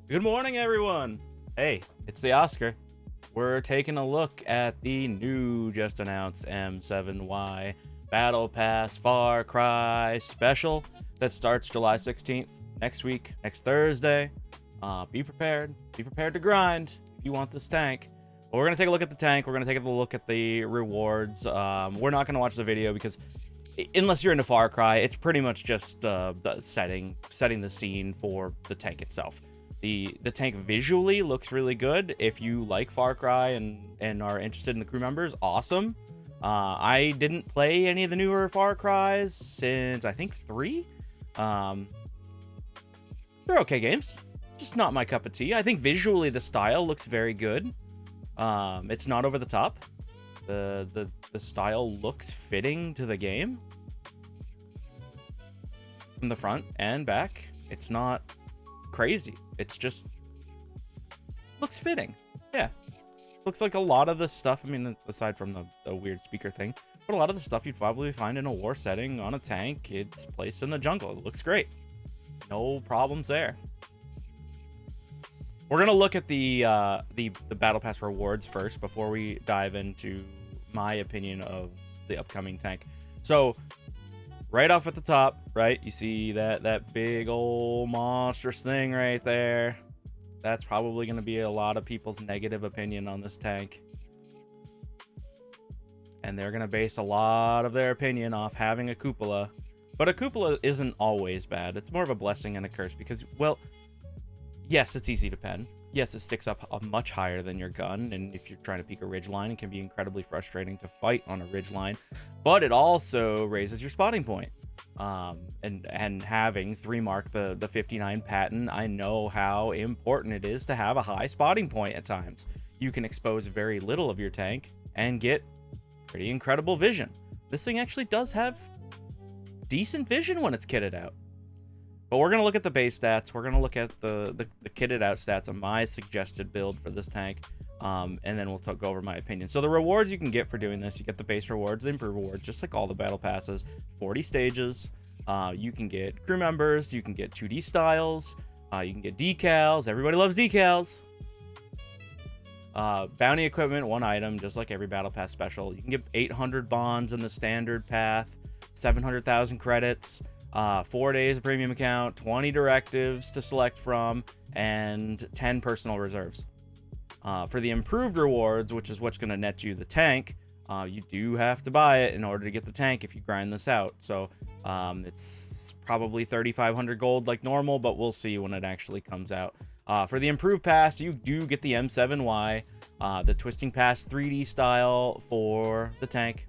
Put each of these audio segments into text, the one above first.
Good morning, everyone. Hey, it's the Oscar. We're taking a look at the new, just announced M-VII-Y Battle Pass Far Cry special that starts July 16th, next week, next Thursday. Be prepared. Be prepared to grind if you want this tank. But we're going to take a look at the tank. We're going to take a look at the rewards. We're not going to watch the video because unless you're into Far Cry, it's pretty much just setting the scene for the tank itself. The tank visually looks really good. If you like Far Cry and are interested in the crew members, awesome. I didn't play any of the newer Far Cries since I think 3. They're okay games, just not my cup of tea. I think visually the style looks very good. It's not over the top. The style looks fitting to the game from the front and back. It's not crazy. It's just looks fitting. Yeah, looks like a lot of the stuff, I mean, aside from the weird speaker thing, but a lot of the stuff you'd probably find in a war setting on a tank. It's placed in the jungle. It looks great. No problems there. We're gonna look at the Battle Pass rewards first before we dive into my opinion of the upcoming tank. So right off at the top, right, you see that big old monstrous thing right there. That's probably going to be a lot of people's negative opinion on this tank. And they're going to base a lot of their opinion off having a cupola. But a cupola isn't always bad. It's more of a blessing and a curse because, well, yes, it's easy to pen. Yes, it sticks up much higher than your gun, and if you're trying to peek a ridgeline, it can be incredibly frustrating to fight on a ridgeline. But it also raises your spotting point. And having 3 mark the 59 patent, I know how important it is to have a high spotting point at times. You can expose very little of your tank and get pretty incredible vision. This thing actually does have decent vision when it's kitted out. But we're going to look at the base stats. We're going to look at the kitted out stats of my suggested build for this tank. And then we'll go over my opinion. So the rewards you can get for doing this, you get the base rewards, the improved rewards, just like all the battle passes. 40 stages. You can get crew members. You can get 2D styles. You can get decals. Everybody loves decals. Bounty equipment, 1 item, just like every battle pass special. You can get 800 bonds in the standard path, 700,000 credits. 4 days of premium account, 20 directives to select from, and 10 personal reserves. For the improved rewards, which is what's going to net you the tank, you do have to buy it in order to get the tank if you grind this out. So it's probably 3,500 gold like normal, but we'll see when it actually comes out. For the improved pass, you do get the M-VII-Y, the Twisting Pass 3D style for the tank.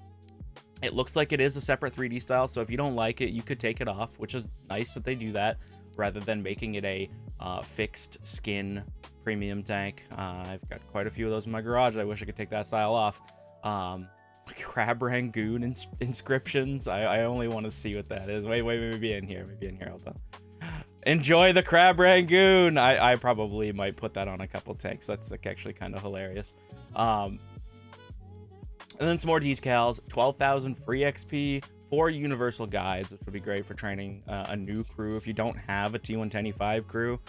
It looks like it is a separate 3D style, so if you don't like it, you could take it off, which is nice that they do that, rather than making it a fixed skin premium tank. I've got quite a few of those in my garage. I wish I could take that style off. Crab Rangoon inscriptions. I only want to see what that is. Wait, maybe in here. Hold on. Enjoy the Crab Rangoon. I probably might put that on a couple tanks. That's like actually kind of hilarious. And then some more decals, 12,000 free XP, 4 universal guides, which would be great for training a new crew. If you don't have a T110E5 crew,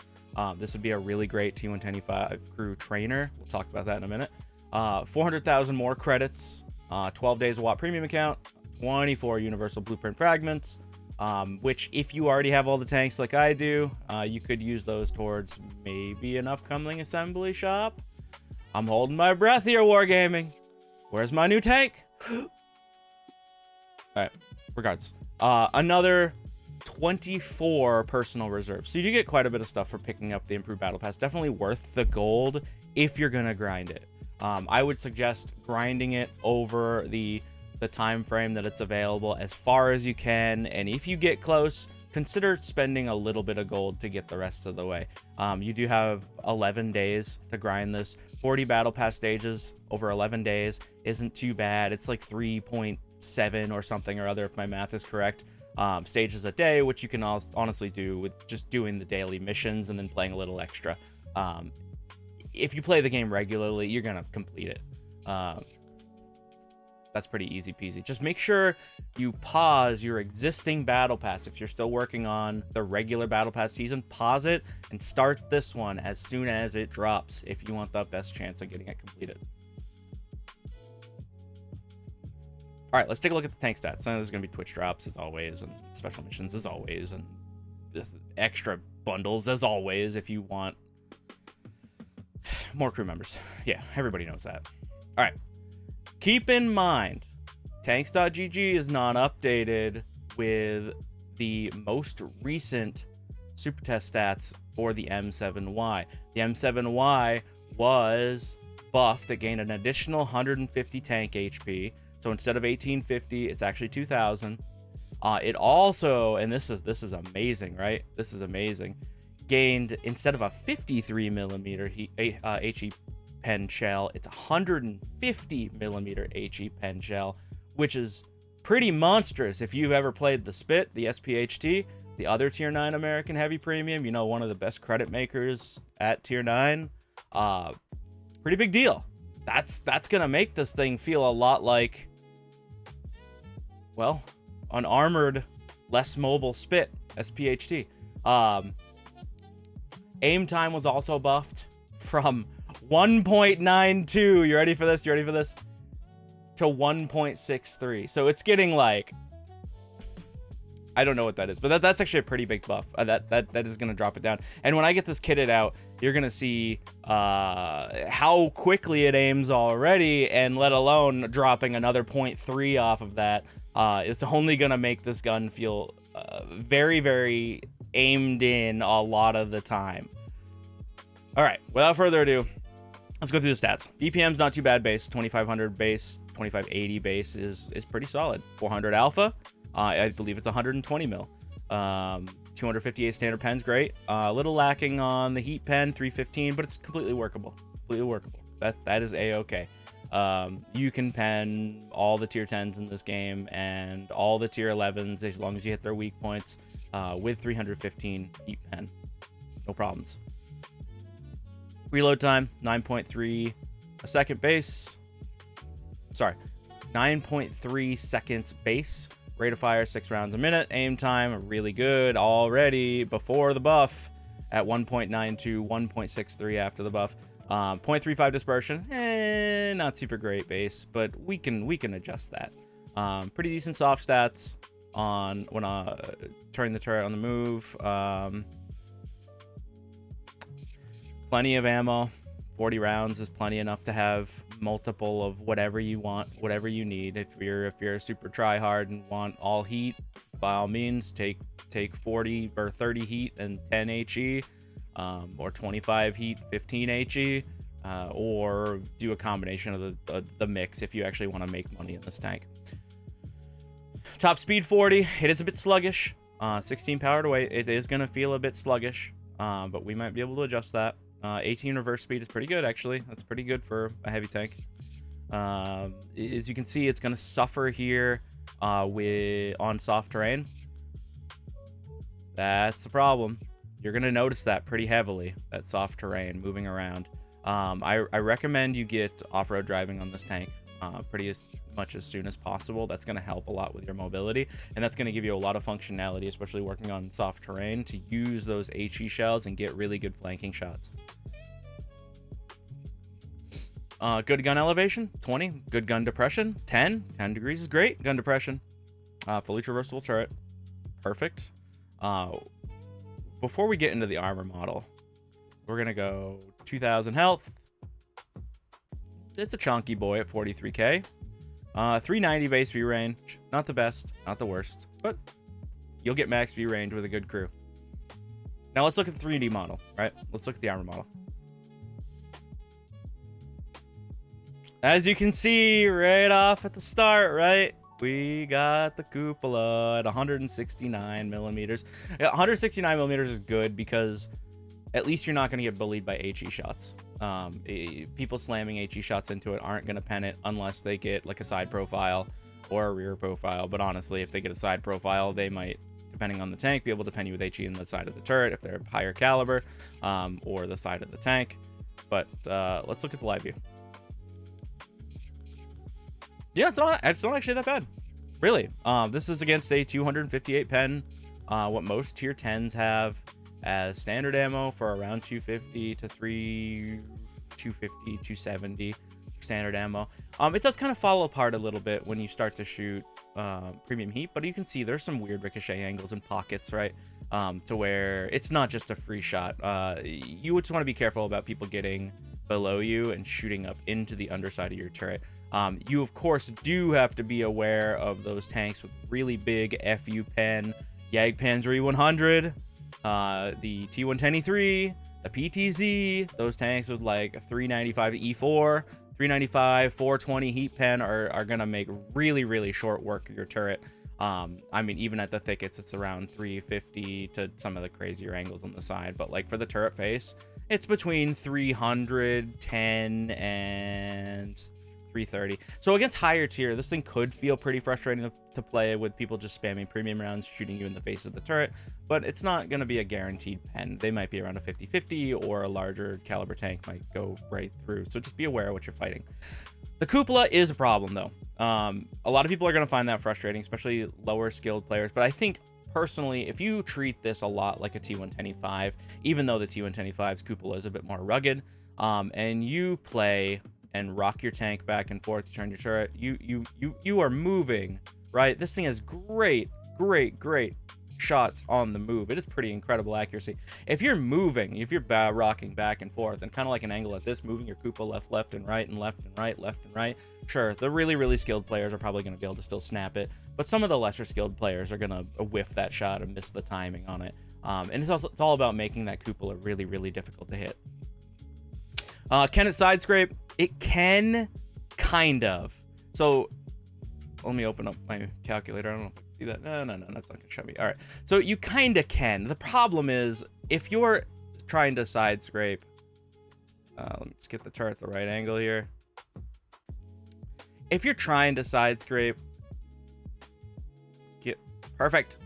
this would be a really great T110E5 crew trainer. We'll talk about that in a minute. 400,000 more credits, 12 days of WAT premium account, 24 universal blueprint fragments, which if you already have all the tanks like I do, you could use those towards maybe an upcoming assembly shop. I'm holding my breath here, Wargaming. Where's my new tank? All right, regardless. Another 24 personal reserves. So you do get quite a bit of stuff for picking up the improved battle pass. Definitely worth the gold if you're gonna grind it. I would suggest grinding it over the time frame that it's available as far as you can. And if you get close, consider spending a little bit of gold to get the rest of the way. You do have 11 days to grind this. 40 battle pass stages over 11 days isn't too bad. It's like 3.7 or something or other, if my math is correct, stages a day, which you can honestly do with just doing the daily missions and then playing a little extra. If you play the game regularly, you're gonna complete it. that's pretty easy peasy. Just make sure you pause your existing battle pass. If you're still working on the regular battle pass season, pause it and start this one as soon as it drops if you want the best chance of getting it completed. All right, let's take a look at the tank stats. So there's going to be Twitch drops as always, and special missions as always, and extra bundles as always if you want more crew members. Yeah, everybody knows that. All right. Keep in mind, tanks.gg is not updated with the most recent super test stats for the M-VII-Y. The M-VII-Y was buffed. It gained an additional 150 tank HP. So instead of 1850, it's actually 2000. It also, and this is amazing, right? This is amazing. Gained, instead of a 53 millimeter HE pen shell, it's 150 millimeter HE pen shell, which is pretty monstrous. If you've ever played the SPHT, the SPHT, the other tier 9 American heavy premium, you know, one of the best credit makers at tier 9, pretty big deal. That's gonna make this thing feel a lot like, well, an armored, less mobile SPHT, SPHT. Aim time was also buffed from 1.92. You ready for this? You ready for this? To 1.63. So it's getting like, I don't know what that is, but that's actually a pretty big buff. That is going to drop it down. And when I get this kitted out, you're going to see how quickly it aims already, and let alone dropping another 0.3 off of that. It's only going to make this gun feel very, very aimed in a lot of the time. All right, without further ado, let's go through the stats. BPM's not too bad base. 2500 base, 2580 base is pretty solid. 400 alpha, I believe it's 120 mil. 258 standard pen's great. A little lacking on the heat pen, 315, but it's completely workable. Completely workable. That is a-okay. You can pen all the tier 10s in this game and all the tier 11s as long as you hit their weak points with 315 heat pen. No problems. Reload time, 9.3 a second base. Sorry, 9.3 seconds base. Rate of fire, 6 rounds a minute. Aim time, really good already before the buff at 1.92, 1.63 after the buff. 0.35 dispersion, not super great base, but we can adjust that. Pretty decent soft stats on when turning the turret on the move. Plenty of ammo. 40 rounds is plenty enough to have multiple of whatever you want, whatever you need. If you're a super try hard and want all heat, by all means take 40 or 30 heat and 10 HE, or 25 heat, 15 HE, or do a combination of the mix if you actually want to make money in this tank. Top speed 40. It is a bit sluggish. 16 power to weight. It is going to feel a bit sluggish, but we might be able to adjust that. 18 reverse speed is pretty good, actually. That's pretty good for a heavy tank. As you can see, it's going to suffer here on soft terrain. That's a problem. You're going to notice that pretty heavily, that soft terrain moving around. I recommend you get off-road driving on this tank pretty much as soon as possible. That's going to help a lot with your mobility, and that's going to give you a lot of functionality, especially working on soft terrain, to use those HE shells and get really good flanking shots. Good gun elevation, 20. Good gun depression, 10. 10 degrees is great. Gun depression. Fully traversable turret. Perfect. Before we get into the armor model, we're going to go 2000 health. It's a chunky boy at 43k. 390 base view range. Not the best, not the worst, but you'll get max view range with a good crew. Now let's look at the 3D model, right? Let's look at the armor model. As you can see right off at the start, right? We got the cupola at 169 millimeters. 169 millimeters is good because at least you're not going to get bullied by HE shots. People slamming HE shots into it aren't going to pen it unless they get like a side profile or a rear profile. But honestly, if they get a side profile, they might, depending on the tank, be able to pen you with HE in the side of the turret if they're higher caliber, or the side of the tank. But let's look at the live view. Yeah, it's not actually that bad, really. This is against a 258 pen, what most tier 10s have as standard ammo for around 250 to 250, 270 standard ammo. It does kind of fall apart a little bit when you start to shoot premium heat, but you can see there's some weird ricochet angles and pockets, right? To where it's not just a free shot. You just want to be careful about people getting below you and shooting up into the underside of your turret. You of course do have to be aware of those tanks with really big FU pen, Jagdpanzer E100, the T110E3, the PTZ. Those tanks with like 395 E4, 395, 420 heat pen are gonna make really short work of your turret. I mean, even at the thickets, it's around 350 to some of the crazier angles on the side, but like for the turret face, it's between 310 and 330. So against higher tier, this thing could feel pretty frustrating to play with people just spamming premium rounds, shooting you in the face of the turret, but it's not going to be a guaranteed pen. They might be around a 50-50, or a larger caliber tank might go right through. So just be aware of what you're fighting. The cupola is a problem, though. A lot of people are going to find that frustrating, especially lower skilled players, but I think personally, if you treat this a lot like a T110E5, even though the T110E5's cupola is a bit more rugged, and you play and rock your tank back and forth to turn your turret, you are moving, right? This thing has great shots on the move. It is pretty incredible accuracy. If you're moving, if you're rocking back and forth, and kind of like an angle at this, moving your cupola left and right and left and right, left and right, sure, the really skilled players are probably going to be able to still snap it, but some of the lesser skilled players are going to whiff that shot and miss the timing on it. And it's all about making that cupola really difficult to hit. Can it side scrape? It can, kind of. So let me open up my calculator. I don't know if I can see that. No, that's not gonna show me. All right, so you kind of can. The problem is, if you're trying to side scrape, let me just get the turret at the right angle here. If you're trying to side scrape, perfect.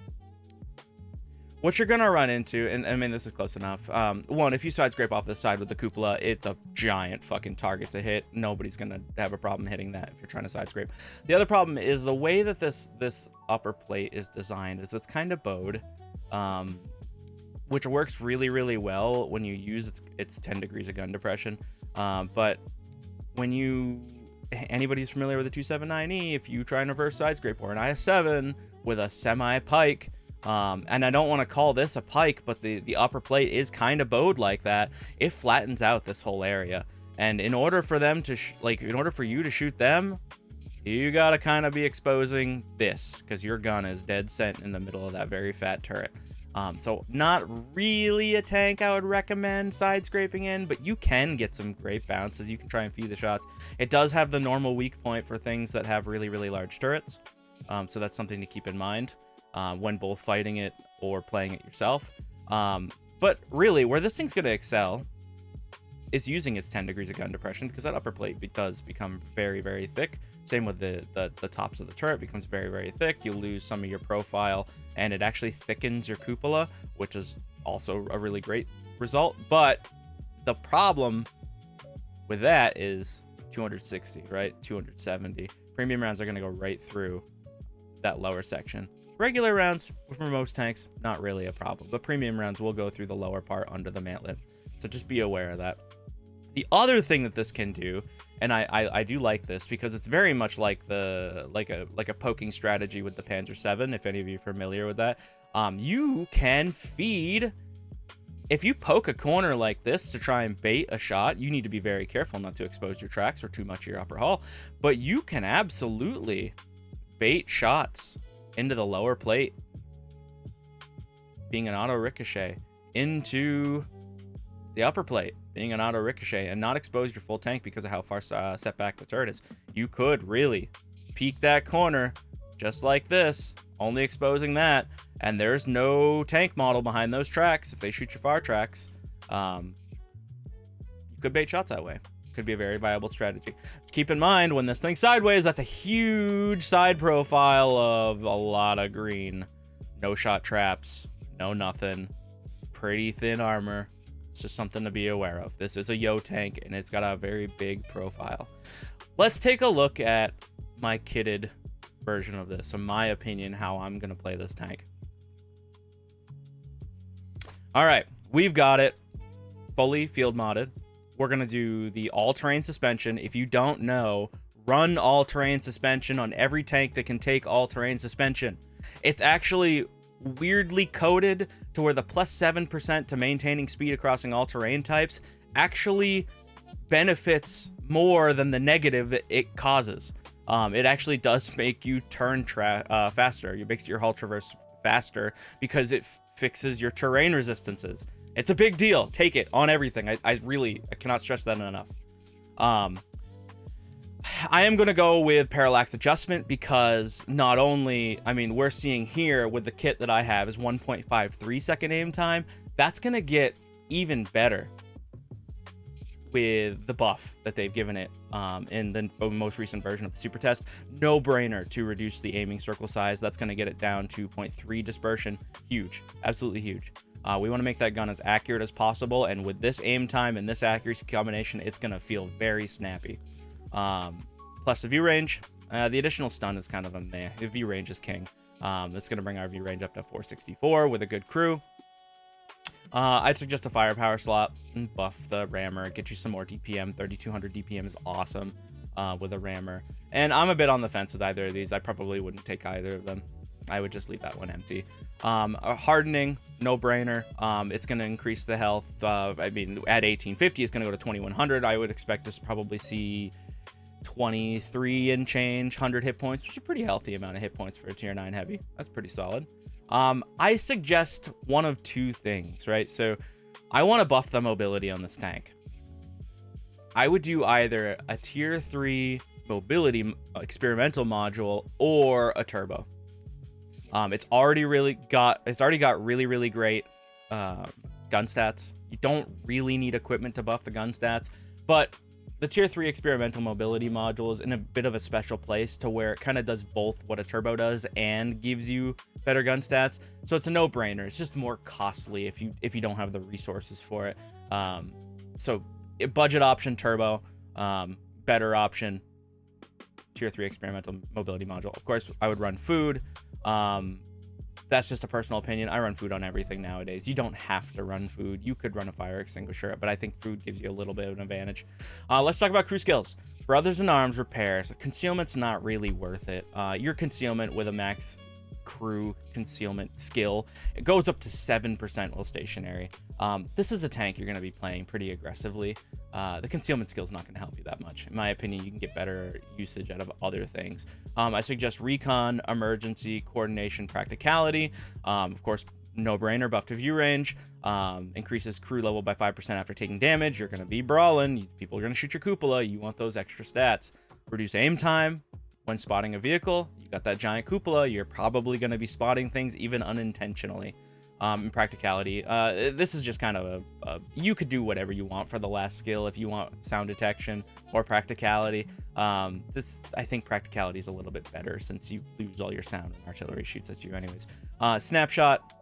What you're gonna run into, and I mean, this is close enough. One, if you side scrape off the side with the cupola, it's a giant fucking target to hit. Nobody's gonna have a problem hitting that if you're trying to side scrape. The other problem is the way that this upper plate is designed is it's kind of bowed, which works really well when you use its 10 degrees of gun depression. But when anybody's familiar with the 279E, if you try and reverse side scrape, or an IS-7 with a semi pike. And I don't want to call this a pike, but the upper plate is kind of bowed like that. It flattens out this whole area, and in order for them to in order for you to shoot them, you gotta kind of be exposing this, because your gun is dead cent in the middle of that very fat turret. So not really a tank I would recommend side scraping in, but you can get some great bounces. You can try and feed the shots. It does have the normal weak point for things that have really large turrets, so that's something to keep in mind when both fighting it or playing it yourself. But really, where this thing's going to excel is using its 10 degrees of gun depression, because that upper plate does become very thick. Same with the tops of the turret becomes very thick. You lose some of your profile, and it actually thickens your cupola, which is also a really great result. But the problem with that is 260, right? 270. Premium rounds are going to go right through that lower section. Regular rounds for most tanks, not really a problem, but premium rounds will go through the lower part under the mantlet, so just be aware of that. The other thing that this can do, and I do like this, because it's very much like a poking strategy with the Panzer VII, if any of you are familiar with that. You can feed. If you poke a corner like this to try and bait a shot, you need to be very careful not to expose your tracks or too much of your upper hull, but you can absolutely bait shots into the lower plate, being an auto ricochet, into the upper plate, being an auto ricochet, and not expose your full tank because of how far set back the turret is. You could really peek that corner just like this, only exposing that, and there's no tank model behind those tracks. If they shoot your far tracks, you could bait shots that way. Could be a very viable strategy. Keep in mind, when this thing's sideways, that's a huge side profile of a lot of green. No shot traps, no nothing. Pretty thin armor. It's just something to be aware of. This is a Yo tank, and it's got a very big profile. Let's take a look at my kitted version of this, in my opinion, how I'm going to play this tank. All right, we've got it fully field modded. We're going to do the all-terrain suspension. If you don't know, run all-terrain suspension on every tank that can take all-terrain suspension. It's actually weirdly coded to where the plus 7% to maintaining speed across all terrain types actually benefits more than the negative that it causes. It actually does make you turn faster. It makes your hull traverse faster because it fixes your terrain resistances. It's a big deal. Take it on everything. I cannot stress that enough. I am going to go with parallax adjustment because not only, I mean, we're seeing here with the kit that I have is 1.53 second aim time. That's going to get even better with the buff that they've given it in the most recent version of the super test. No brainer to reduce the aiming circle size. That's going to get it down to 0.3 dispersion. Huge. Absolutely huge. We want to make that gun as accurate as possible, and with this aim time and this accuracy combination, it's going to feel very snappy. Plus the view range. The additional stun is kind of a meh. The view range is king. That's going to bring our view range up to 464 with a good crew. I'd suggest a firepower slot and buff the rammer, get you some more DPM. 3200 DPM is awesome with a rammer. And I'm a bit on the fence with either of these. I probably wouldn't take either of them. I would just leave that one empty. Hardening, no brainer. It's going to increase the health. I mean, at 1850, it's going to go to 2100. I would expect us to probably see 23 and change 100 hit points, which is a pretty healthy amount of hit points for a tier 9 heavy. That's pretty solid. I suggest one of two things, right? So I want to buff the mobility on this tank. I would do either a tier 3 mobility experimental module or a turbo. It's already got really great gun stats. You don't really need equipment to buff the gun stats, but the tier 3 experimental mobility module is in a bit of a special place to where it kind of does both what a turbo does and gives you better gun stats. So it's a no-brainer. It's just more costly if you don't have the resources for it. So budget option turbo, better option tier 3 experimental mobility module. Of course, I would run food. That's just a personal opinion. I run food on everything nowadays. You don't have to run food. You could run a fire extinguisher, but I think food gives you a little bit of an advantage. Let's talk about crew skills. Brothers in Arms repairs. Concealment's not really worth it. Your concealment with a max crew concealment skill, it goes up to 7% while stationary. This is a tank you're going to be playing pretty aggressively. The concealment skill is not going to help you that much. In my opinion, you can get better usage out of other things. I suggest recon, emergency, coordination, practicality. Of course, no-brainer, buff to view range. Increases crew level by 5% after taking damage. You're going to be brawling. People are going to shoot your cupola. You want those extra stats. Reduce aim time when spotting a vehicle. You got that giant cupola. You're probably going to be spotting things even unintentionally. In practicality, this is just kind of you could do whatever you want for the last skill. If you want sound detection or practicality, I think practicality is a little bit better since you lose all your sound and artillery shoots at you anyways. Snapshot,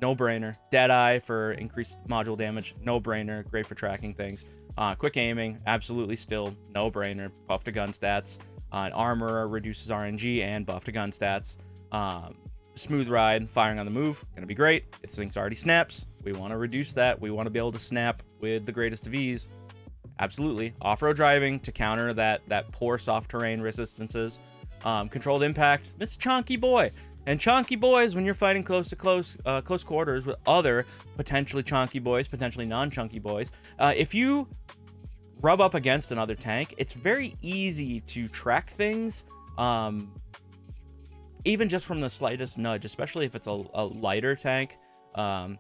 no brainer. Deadeye for increased module damage, no brainer. Great for tracking things. Quick aiming, absolutely still no brainer. Buff to gun stats. Armor reduces RNG and buff to gun stats. Smooth ride, firing on the move, gonna be great. This thing's already snaps. We want to reduce that. We want to be able to snap with the greatest of ease. Absolutely. Off-road driving to counter that poor soft terrain resistances. Controlled impact. It's chonky boy. And chonky boys, when you're fighting close quarters with other potentially chonky boys, potentially non-chunky boys, if you rub up against another tank, it's very easy to track things. Even just from the slightest nudge, especially if it's a lighter tank, and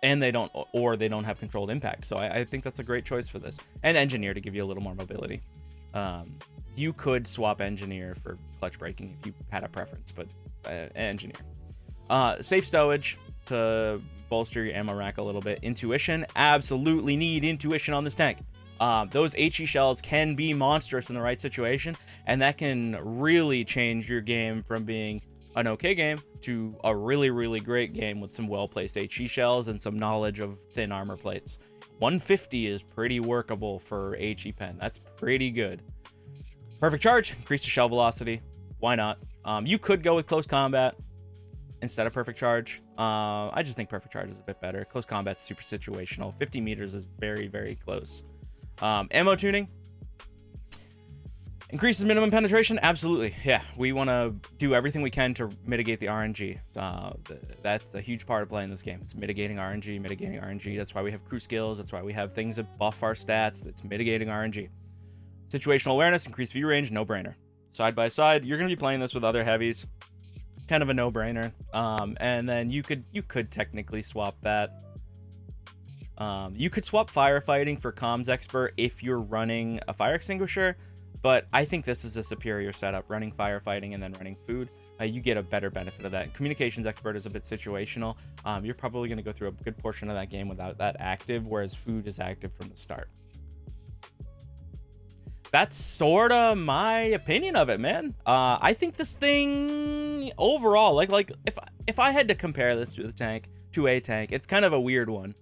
they don't have controlled impact. So I think that's a great choice for this. And engineer to give you a little more mobility. You could swap engineer for clutch braking if you had a preference, but engineer. Safe stowage to bolster your ammo rack a little bit. Intuition, absolutely need intuition on this tank. Those HE shells can be monstrous in the right situation, and that can really change your game from being an okay game to a really, really great game with some well-placed HE shells and some knowledge of thin armor plates. 150 is pretty workable for HE pen. That's pretty good. Perfect charge, increase the shell velocity. Why not? You could go with close combat instead of perfect charge. I just think perfect charge is a bit better. Close combat's super situational. 50 meters is very, very close. Ammo tuning. Increases minimum penetration? Absolutely. Yeah, we want to do everything we can to mitigate the RNG. That's a huge part of playing this game. It's mitigating RNG. That's why we have crew skills. That's why we have things that buff our stats. It's mitigating RNG. Situational awareness, increased view range, no-brainer. Side by side, you're going to be playing this with other heavies. Kind of a no-brainer. And then you could technically swap that. You could swap firefighting for comms expert if you're running a fire extinguisher. But I think this is a superior setup, running firefighting and then running food. You get a better benefit of that. Communications expert is a bit situational. You're probably going to go through a good portion of that game without that active, whereas food is active from the start. That's sort of my opinion of it, man. I think this thing overall, like if I had to compare this to a tank, it's kind of a weird one.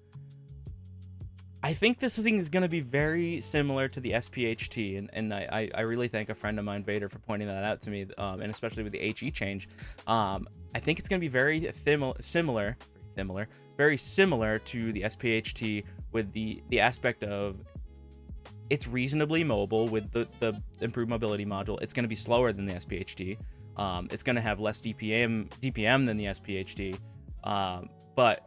I think this thing is going to be very similar to the SPHT, and I really thank a friend of mine, Vader, for pointing that out to me, and especially with the HE change. I think it's going to be very similar to the SPHT with the aspect of it's reasonably mobile with the improved mobility module. It's going to be slower than the SPHT. It's going to have less DPM than the SPHT, but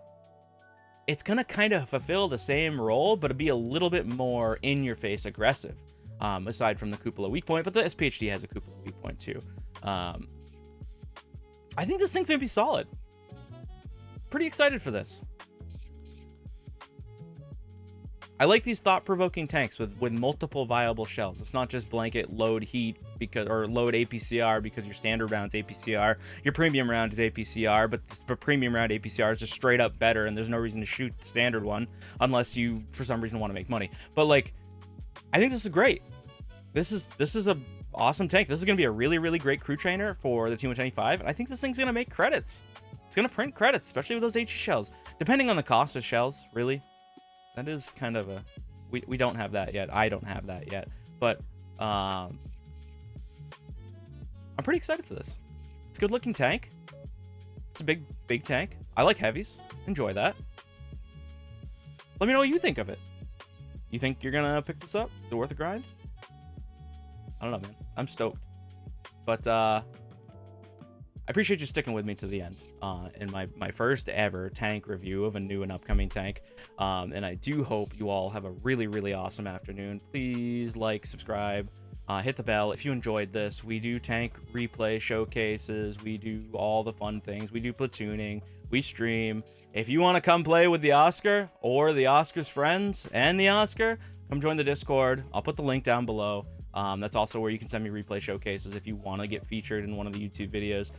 it's going to kind of fulfill the same role, but be a little bit more in-your-face aggressive, aside from the cupola weak point. But the SPHT has a cupola weak point too. I think this thing's going to be solid. Pretty excited for this. I like these thought-provoking tanks with multiple viable shells. It's not just blanket load heat or load APCR because your standard round's APCR, your premium round is APCR, but the premium round APCR is just straight up better, and there's no reason to shoot the standard one unless you for some reason want to make money. But like, I think this is great. This is a awesome tank. This is going to be a really, really great crew trainer for the T125, and I think this thing's going to make credits. It's going to print credits, especially with those HE shells, depending on the cost of shells, really. That is kind of a... We don't have that yet. I don't have that yet. But I'm pretty excited for this. It's a good-looking tank. It's a big tank. I like heavies. Enjoy that. Let me know what you think of it. You think you're going to pick this up? Is it worth a grind? I don't know, man. I'm stoked. But I appreciate you sticking with me to the end in my first ever tank review of a new and upcoming tank. And I do hope you all have a really, really awesome afternoon. Please like, subscribe, hit the bell if you enjoyed this. We do tank replay showcases. We do all the fun things. We do platooning. We stream. If you want to come play with the Oscar or the Oscar's friends and the Oscar, come join the Discord. I'll put the link down below. That's also where you can send me replay showcases if you want to get featured in one of the YouTube videos.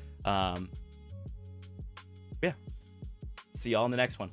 Yeah. See y'all in the next one.